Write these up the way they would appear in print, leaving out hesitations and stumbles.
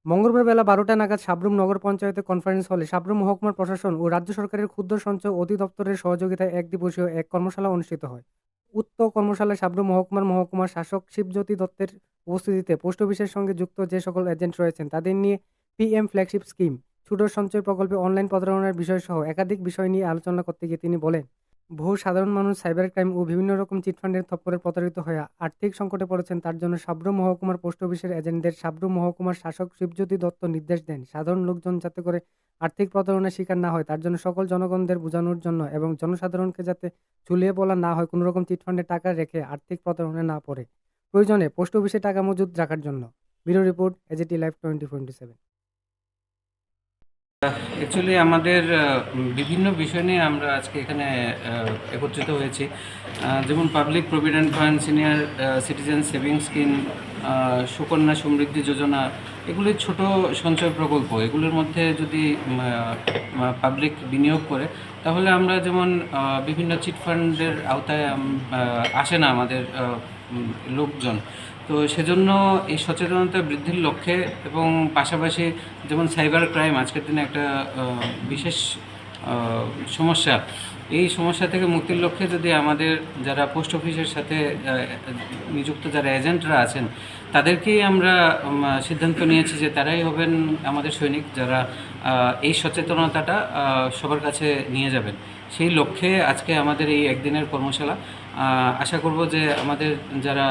মঙ্গলবার বেলা ১২টা নাগাদ সাব্রুম নগর পঞ্চায়েতের কনফারেন্স হলে সাব্রুম মহকুমার প্রশাসন ও রাজ্য সরকারের ক্ষুদ্র সঞ্চয় অধিদপ্তরের সহযোগিতায় এক দিবসীয় এক কর্মশালা অনুষ্ঠিত হয়। উক্ত কর্মশালায় সাব্রুম মহকুমার শাসক শিবজ্যোতি দত্তের উপস্থিতিতে পোস্ট অফিসের সঙ্গে যুক্ত যে সকল এজেন্ট রয়েছেন তাদের নিয়ে পিএম ফ্ল্যাগশিপ স্কিম, ছোট সঞ্চয় প্রকল্পে অনলাইন প্রতারণার বিষয়সহ একাধিক বিষয় নিয়ে আলোচনা করতে গিয়ে তিনি বলেন, বহু সাধারণ মানুষ সাইবার ক্রাইম ও বিভিন্ন রকম চিটফান্ডের থপ্পরে প্রতারিত হয়ে আর্থিক সংকটে পড়েছেন। তার জন্য সাব্রুম মহকুমার পোস্ট অফিসের এজেন্টদের সাব্রুম মহকুমার শাসক শিবজ্যোতি দত্ত নির্দেশ দেন সাধারণ লোকজন যাতে করে আর্থিক প্রতারণার শিকার না হয় তার জন্য সকল জনগণদের বোঝানোর জন্য এবং জনসাধারণকে যাতে ঝুলিয়ে বলা না হয় কোনো রকম চিটফান্ডে টাকা রেখে আর্থিক প্রতারণায় না পড়ে, প্রয়োজনে পোস্ট অফিসে টাকা মজুদ রাখার জন্য। Bureau report, AJT live 2047। Actually আমাদের বিভিন্ন বিষয় নিয়ে আমরা আজকে এখানে একত্রিত হয়েছি। যেমন public provident fund, senior citizen savings scheme, Sukanya Samriddhi Yojana, এগুলি ছোট সঞ্চয় প্রকল্প। এগুলোর মধ্যে যদি পাবলিক বিনিয়োগ করে তাহলে আমরা যেমন বিভিন্ন চিটফান্ডের আওতায় আসে না আমাদের লোকজন। তো সেজন্য এই সচেতনতা বৃদ্ধির লক্ষ্যে এবং পাশাপাশি যেমন সাইবার ক্রাইম আজকের দিনে একটা বিশেষ সমস্যা, এই সমস্যা থেকে মুক্তির লক্ষ্যে যদি আমাদের যারা পোস্ট অফিসের সাথে নিযুক্ত যারা এজেন্টরা আছেন তাদেরকেই আমরা সিদ্ধান্ত নিয়েছি যে তারাই হবেন আমাদের সৈনিক, যারা এই সচেতনতাটা সবার কাছে নিয়ে যাবেন। সেই লক্ষ্যে আজকে আমাদের এই একদিনের কর্মশালা। আশা করব যে আমাদের যারা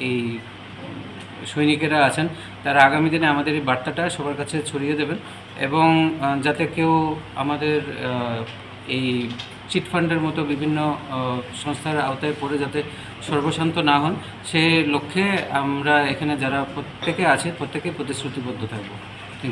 এই সৈনিকেরা আছেন তারা আগামী দিনে আমাদের এই বার্তাটা সবার কাছে ছড়িয়ে দেবেন এবং যাতে কেউ আমাদের এই চিটফান্ডের মতো বিভিন্ন সংস্থার আওতায় পড়ে যাতে সর্বশান্ত না হন, সে লক্ষ্যে আমরা এখানে যারা প্রত্যেকে আছে প্রত্যেকেই প্রতিশ্রুতিবদ্ধ থাকব।